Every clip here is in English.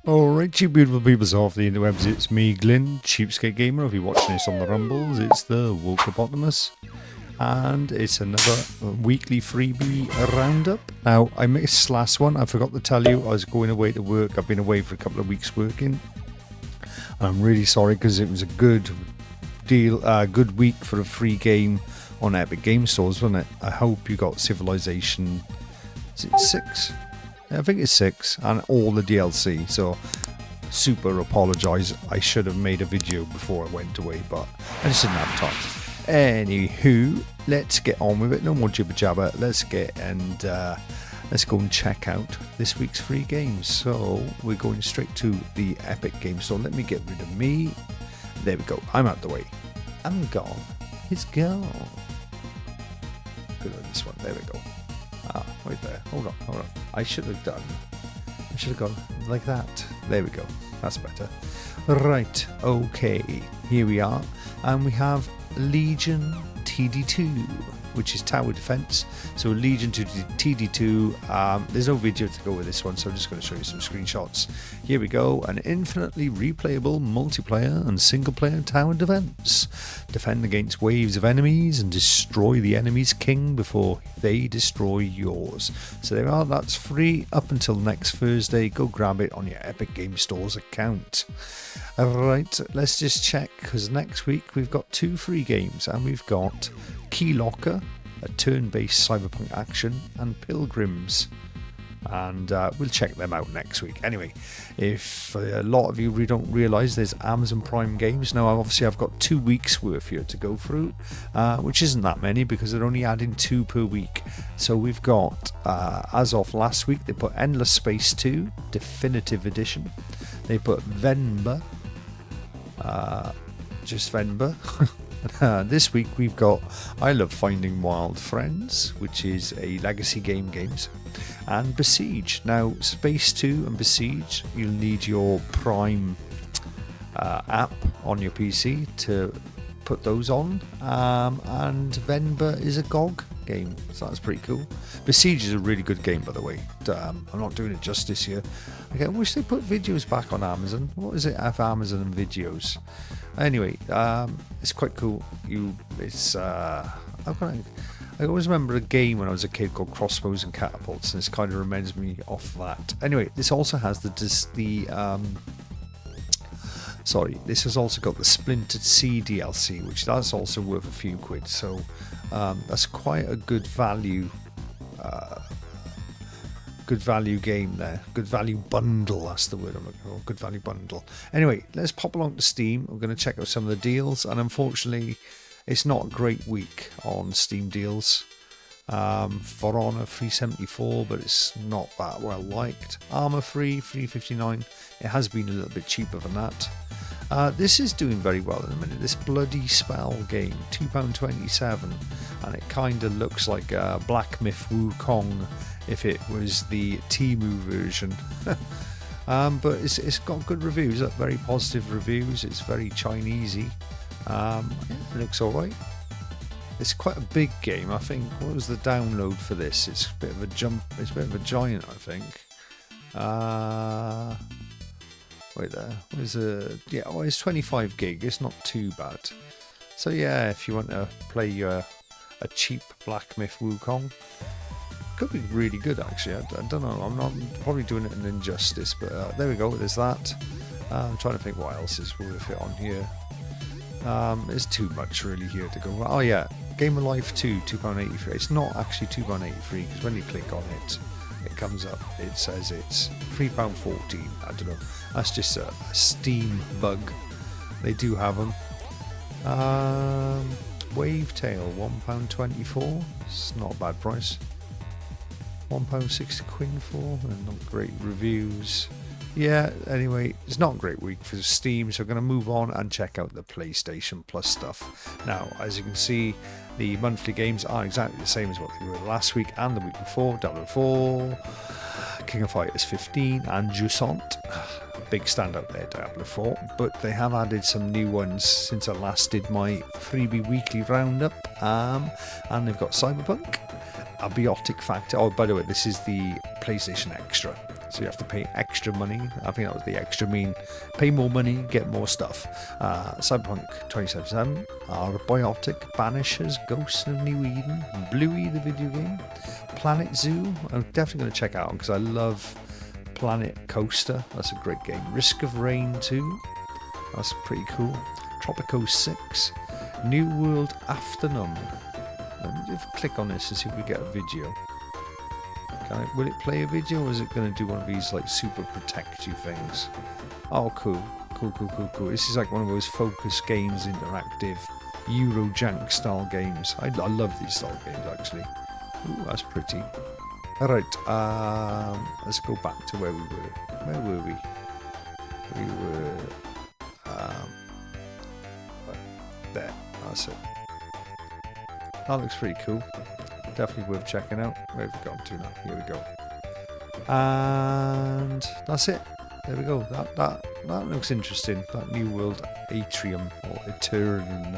Alright, you beautiful peoples of the interwebs, it's me, Glyn, CheapSkate Gamer. If you're watching this on the Rumbles, it's the Wokeapotamus. And it's another weekly freebie roundup. Now, I missed last one. I forgot to tell you I was going away to work. I've been away for a couple of weeks working. And I'm really sorry because it was a good deal, good week for a free game on Epic Game Stores, wasn't it? I hope you got Civilization, is it 6? I think it's 6, and all the DLC, so super apologise. I should have made a video before I went away, but I just didn't have time. Anywho, let's get on with it. No more jibber jabber. Let's go and check out this week's free games. So we're going straight to the Epic Game Store. Let me get rid of me. There we go. I'm out the way. I'm gone. It's gone. Good on this one. There we go. Ah, right there. Hold on. I should have gone like that. There we go. That's better. Right. Okay. Here we are. And we have Legion TD2, which is tower defense. So Legion to TD2. There's no video to go with this one, so I'm just going to show you some screenshots. Here we go. An infinitely replayable multiplayer and single player tower defense. Defend against waves of enemies and destroy the enemy's king before they destroy yours. So there we are. That's free up until next Thursday. Go grab it on your Epic Game Stores account. Alright, let's just check, because next week we've got 2 free games, and we've got Key Locker, a turn-based cyberpunk action, and Pilgrims, and we'll check them out next week. Anyway, if a lot of you really don't realise, there's Amazon Prime games now. Obviously I've got 2 weeks worth here to go through, which isn't that many because they're only adding 2 per week. So we've got, as of last week, they put Endless Space 2 Definitive Edition. They put Venba, just Venba. This week we've got I Love Finding Wild Friends, which is a legacy games, and Besiege. Now, Space 2 and Besiege, you'll need your Prime app on your PC to put those on, and Venba is a GOG game, so that's pretty cool. Besiege is a really good game, by the way. I'm not doing it justice here. I wish they put videos back on Amazon. What is it? Amazon and videos. Anyway, it's quite cool. I always remember a game when I was a kid called Crossbows and Catapults, and this kind of reminds me of that. Anyway, this also has this has also got the Splintered Sea DLC, which that's also worth a few quid. So that's quite a good value. Good value game there. Good value bundle, that's the word I'm looking for. Good value bundle. Anyway, let's pop along to Steam. We're going to check out some of the deals, and unfortunately it's not a great week on Steam deals. For Honor 374, but it's not that well liked. Armor free 359. It has been a little bit cheaper than that. This is doing very well in a minute. This Bloody Spell game, £2.27, and it kind of looks like a Black Myth Wukong if it was the Temu version. But it's got good reviews, very positive reviews. It's very Chinesey. It looks alright. It's quite a big game. I think, what was the download for this? It's a bit of a jump. It's a bit of a giant, I think. Wait there. Where's yeah, oh, it's 25 gig. It's not too bad. So yeah, if you want to play a cheap Black Myth Wukong, could be really good actually. I don't know. I'm not probably doing it an injustice, but there we go. There's that. I'm trying to think what else is worth it on here. There's too much really here to go. Oh yeah, Game of Life 2, £2.83. It's not actually £2.83 because when you click on it, it comes up. It says it's £3.14. I don't know. That's just a Steam bug. They do have them. Wavetail, £1.24. It's not a bad price. £1.60 Queen for, and not great reviews. Yeah, anyway, it's not a great week for Steam, so we're going to move on and check out the PlayStation Plus stuff. Now, as you can see, the monthly games are exactly the same as what they were last week and the week before. Diablo 4, King of Fighters 15, and Jusant. Big standout there, Diablo 4. But they have added some new ones since I last did my freebie weekly roundup. And they've got Cyberpunk, Abiotic Factor. Oh, by the way, this is the PlayStation Extra. So you have to pay extra money. I think that was the extra mean. Pay more money, get more stuff. Cyberpunk 2077, Biotic, Banishers, Ghosts of New Eden, Bluey the video game, Planet Zoo. I'm definitely going to check out because I love Planet Coaster. That's a great game. Risk of Rain 2. That's pretty cool. Tropico 6. New World Afternoon. Let me just click on this to see if we get a video. Will it play a video, or is it going to do one of these like super protect you things? Oh, cool. Cool. This is like one of those focus games, interactive Eurojank style games. I love these style games actually. Ooh, that's pretty. Alright, let's go back to where we were. Where were we? We were there. That's it. That looks pretty cool. Definitely worth checking out. Where have we gone to now? Here we go. And that's it. There we go. That looks interesting. That New World Atrium or Eternum.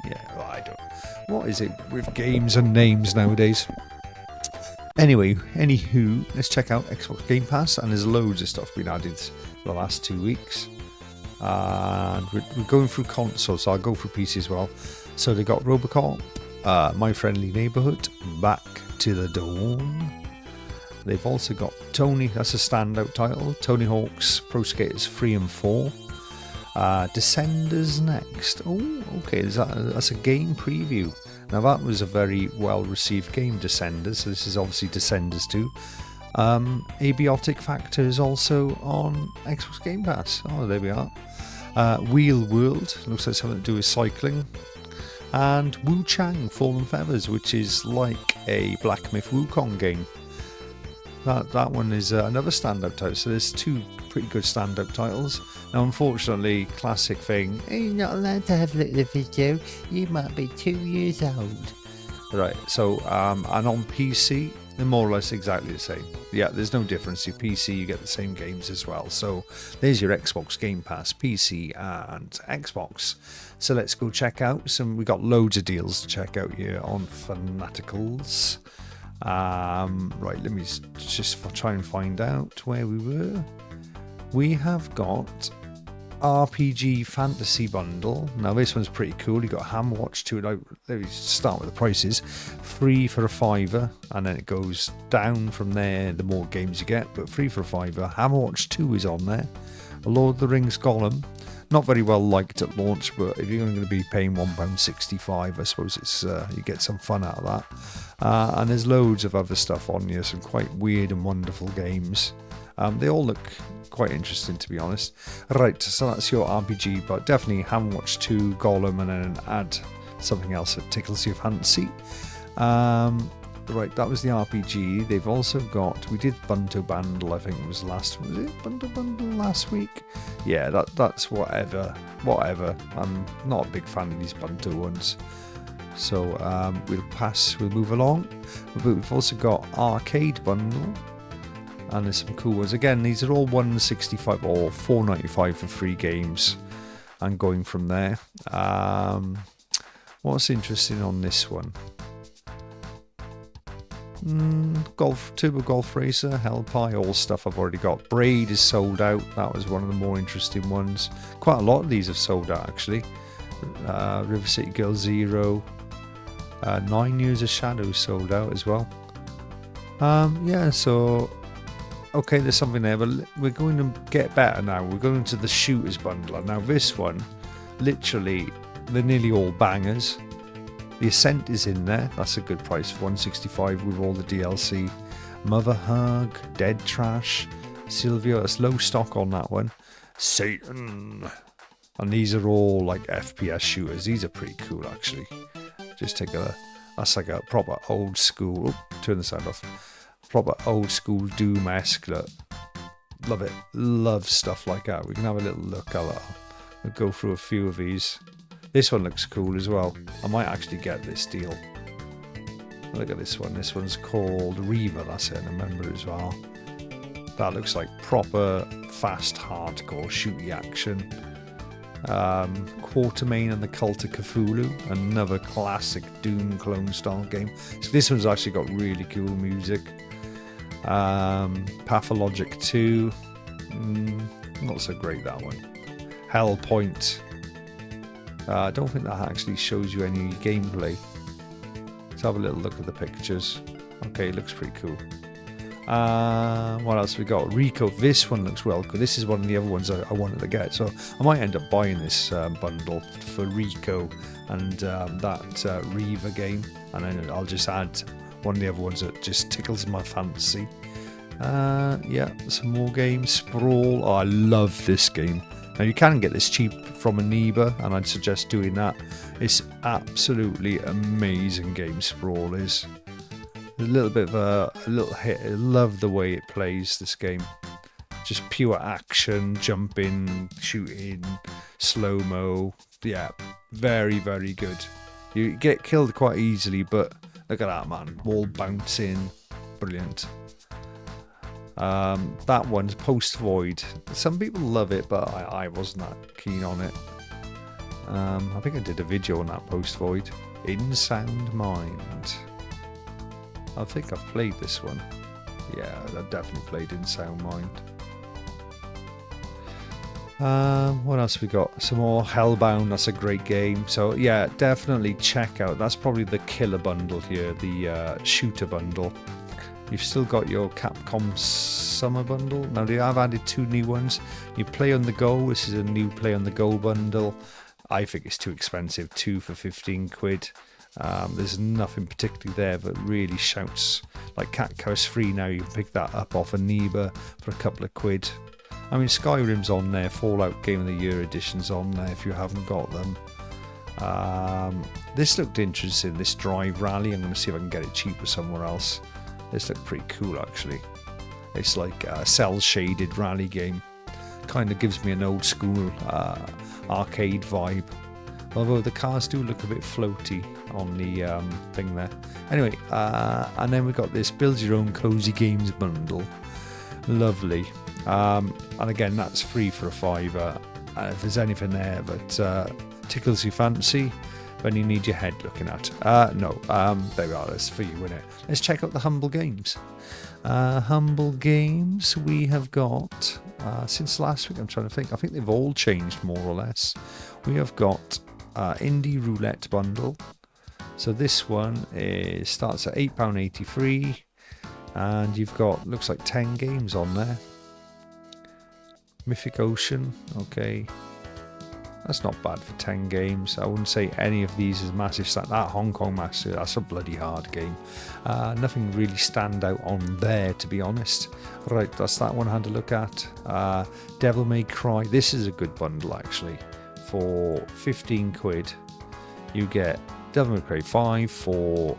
Yeah, well, I don't. What is it with games and names nowadays? Anyway, anywho, let's check out Xbox Game Pass, and there's loads of stuff been added the last 2 weeks. And we're going through consoles, so I'll go through PC as well. So they got Robocop, My Friendly Neighborhood, Back to the Dawn. They've also got Tony, that's a standout title, Tony Hawk's Pro Skaters 3 and 4. Descenders next. Oh, okay, that's a game preview. Now that was a very well received game, Descenders, so this is obviously Descenders 2. Abiotic Factor is also on Xbox Game Pass. Oh, there we are. Wheel World, looks like something to do with cycling. And Wu Chang Fallen Feathers, which is like a Black Myth Wukong game. That one is another standout title. So there's 2 pretty good standout titles. Now, unfortunately, classic thing, you're not allowed to have a little video. You might be 2 years old. Right. So and on PC, they're more or less exactly the same. Yeah, there's no difference. Your PC, you get the same games as well. So there's your Xbox Game Pass, PC and Xbox. So let's go check out some. We got loads of deals to check out here on Fanaticals. Right, let me just try and find out where we were. We have got RPG Fantasy Bundle. Now this one's pretty cool. You got Hamwatch 2. Let me start with the prices. Free for a £5, and then it goes down from there the more games you get. But free for a £5. Hamwatch 2 is on there. Lord of the Rings Gollum. Not very well liked at launch, but if you're going to be paying £1.65, I suppose it's you get some fun out of that. And there's loads of other stuff on here, some quite weird and wonderful games. They all look quite interesting, to be honest. Right, so that's your RPG, but definitely Hamwatch 2, Gollum, and then add something else that tickles your fancy. Right, that was the RPG. They've also got, we did Bunto Bundle, I think it was Bunto Bundle last week? Yeah, that's whatever. I'm not a big fan of these Bunto ones. So we'll move along. But we've also got Arcade Bundle. And there's some cool ones. Again, these are all $165 or $4.95 for 3 games. And going from there. What's interesting on this one? Turbo Golf Racer, Hell Pie, all stuff I've already got. Braid is sold out. That was one of the more interesting ones. Quite a lot of these have sold out, actually. River City Girl Zero. 9 Years of Shadow sold out as well. Yeah, so okay, there's something there, but we're going to get better now. We're going to the Shooters Bundle. Now this one, literally, they're nearly all bangers. The Ascent is in there. That's a good price for $165 with all the DLC. Mother Hug, Dead Trash, Sylvia. That's low stock on that one. Satan. And these are all like FPS shooters. These are pretty cool, actually. Just take that's like a proper old school. Oh, turn the sound off. Proper old school Doom-esque. Love it. Love stuff like that. We can have a little look at that. We'll go through a few of these. This one looks cool as well. I might actually get this deal. Look at this one. This one's called Reaver. That's it. I remember it as well. That looks like proper fast hardcore shooty action. Quartermain and the Cult of Cthulhu. Another classic Doom clone style game. So this one's actually got really cool music. Pathologic 2, not so great that one. Hellpoint, I don't think that actually shows you any gameplay. Let's have a little look at the pictures. Okay, it looks pretty cool. What else we got? Rico, this one looks well cool. This is one of the other ones I wanted to get, so I might end up buying this bundle for Rico and that Reaver game, and then I'll just add one of the other ones that just tickles my fancy. Yeah, some more games. Sprawl. Oh, I love this game. Now you can get this cheap from a neighbour, and I'd suggest doing that. It's absolutely amazing game. Sprawl is a little bit of a little hit. I love the way it plays, this game. Just pure action, jumping, shooting, slow-mo. Yeah, very, very good. You get killed quite easily, but look at that, man. Wall bouncing. Brilliant. That one's Post Void. Some people love it, but I wasn't that keen on it. I think I did a video on that Post Void. In Sound Mind. I think I've played this one. Yeah, I've definitely played In Sound Mind. What else we got? Some more Hellbound. That's a great game. So yeah, definitely check out. That's probably the killer bundle here, the shooter bundle. You've still got your Capcom Summer Bundle. Now they have added 2 new ones. You Play on the Go. This is a new Play on the Go bundle. I think it's too expensive. 2 for 15 quid. There's nothing particularly there, but really shouts. Like Cat Cows Free now. You can pick that up off a Neba for a couple of quid. I mean, Skyrim's on there. Fallout Game of the Year edition's on there if you haven't got them. This looked interesting. This Drive Rally. I'm going to see if I can get it cheaper somewhere else. This looked pretty cool, actually. It's like a cel-shaded rally game. Kind of gives me an old school arcade vibe. Although the cars do look a bit floaty on the thing there. Anyway, and then we got this Build Your Own Cozy Games bundle. Lovely. And again, that's free for a £5. If there's anything there that tickles your fancy, when you need your head looking at. No, there we are, that's for you, isn't it? Let's check out the Humble Games. Humble Games, we have got, since last week, I'm trying to think, I think they've all changed more or less. We have got Indie Roulette Bundle. So this one starts at £8.83, and you've got, looks like 10 games on there. Mythic Ocean, okay. That's not bad for 10 games. I wouldn't say any of these is massive. That Hong Kong Master, that's a bloody hard game. Nothing really stand out on there, to be honest. Right, that's that one I had to look at. Devil May Cry. This is a good bundle, actually. For 15 quid, you get Devil May Cry 5 for...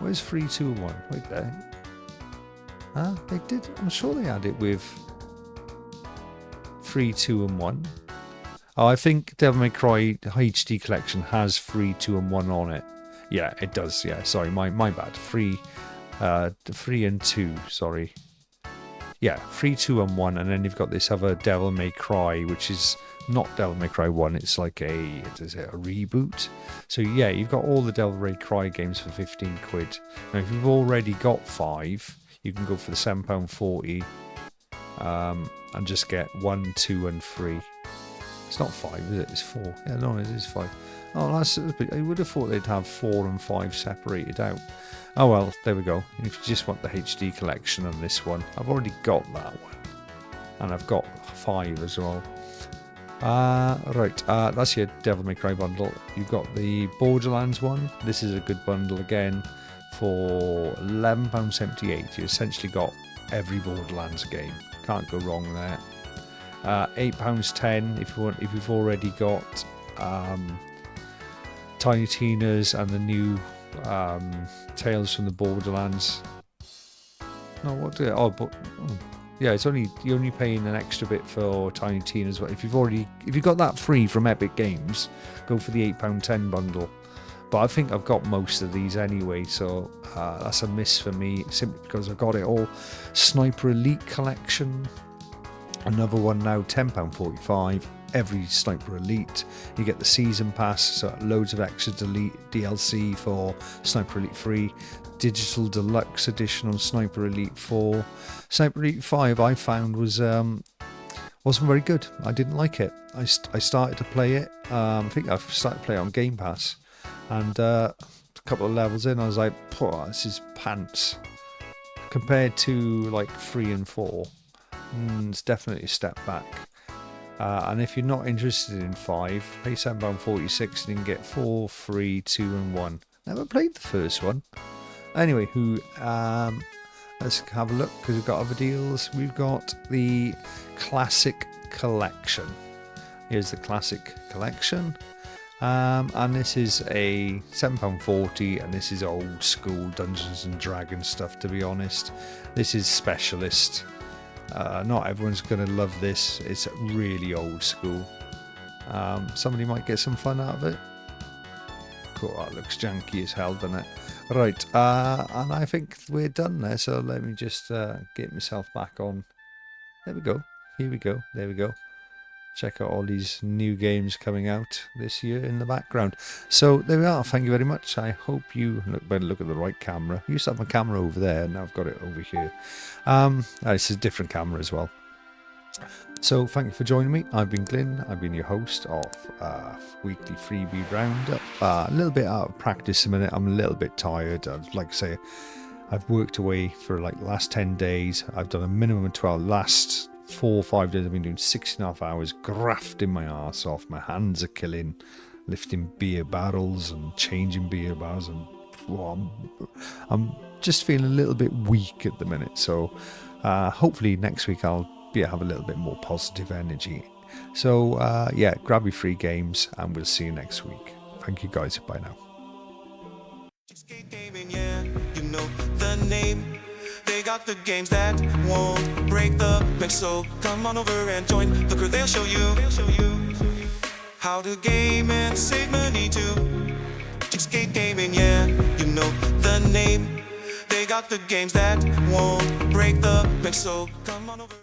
where's free 2 and 1? Wait there. They did. I'm sure they had it with free 2 and 1. Oh, I think Devil May Cry HD Collection has free 2 and 1 on it. Yeah, it does. Yeah, sorry, my bad. Free 3 and 2. Sorry. Yeah, free 2 and 1, and then you've got this other Devil May Cry, which is not Devil May Cry 1. It's like a reboot. So yeah, you've got all the Devil May Cry games for 15 quid. Now, if you've already got 5, you can go for the £7.40 and just get 1, 2, and 3. It's not 5, is it? It's 4. Yeah, no, it is 5. Oh, that's. I would have thought they'd have 4 and 5 separated out. Oh well, there we go. If you just want the HD collection on this one, I've already got that one, and I've got 5 as well. Right, that's your Devil May Cry bundle. You've got the Borderlands one. This is a good bundle again for £11.78. You essentially got every Borderlands game. Can't go wrong there. £8.10 if you've already got Tiny Tina's and the new Tales from the Borderlands. No, what do yeah, it's only you're only paying an extra bit for Tiny Tina's. If you've got that free from Epic Games, go for the £8.10 bundle. But I think I've got most of these anyway, so that's a miss for me simply because I've got it all. Sniper Elite Collection. Another one now, £10.45. every Sniper Elite. You get the Season Pass, so loads of extra DLC for Sniper Elite 3. Digital Deluxe Edition on Sniper Elite 4. Sniper Elite 5 I found wasn't very good. I didn't like it. I started to play it. I think I've started to play it on Game Pass, and a couple of levels in I was like, this is pants. Compared to like 3 and 4, it's definitely a step back. And if you're not interested in 5, pay £7.46 and you can get 4, 3, 2 and 1. Never played the first one. Anyway, let's have a look, because we've got other deals. We've got the Classic Collection. Here's the Classic Collection. And this is a £7.40, and this is old school Dungeons and Dragons stuff, to be honest. This is specialist. Not everyone's going to love this. It's really old school. Somebody might get some fun out of it. Cool, that looks janky as hell, doesn't it? Right, and I think we're done there, so let me just get myself back on. There we go. Here we go. There we go. Check out all these new games coming out this year in the background. So there we are. Thank you very much. I hope you better look at the right camera. I used to have my camera over there, and now I've got it over here. This is a different camera as well. So thank you for joining me. I've been Glyn. I've been your host of Weekly Freebie Roundup. A little bit out of practice a minute. I'm a little bit tired. Like I say, I've worked away for like the last 10 days. I've done a minimum of 12. Last 4 or 5 days I've been doing 6.5 hours, grafting my arse off. My hands are killing, lifting beer barrels and changing beer barrels, and I'm just feeling a little bit weak at the minute. So hopefully next week I'll have a little bit more positive energy. So yeah, grab your free games and we'll see you next week. Thank you guys. Bye now. CheapSkate gaming, yeah, you know the name. They got the games that won't break the bank, so come on over and join the crew. They'll show you how to game and save money too. CheapSkate gaming, yeah, you know the name. They got the games that won't break the bank, so come on over.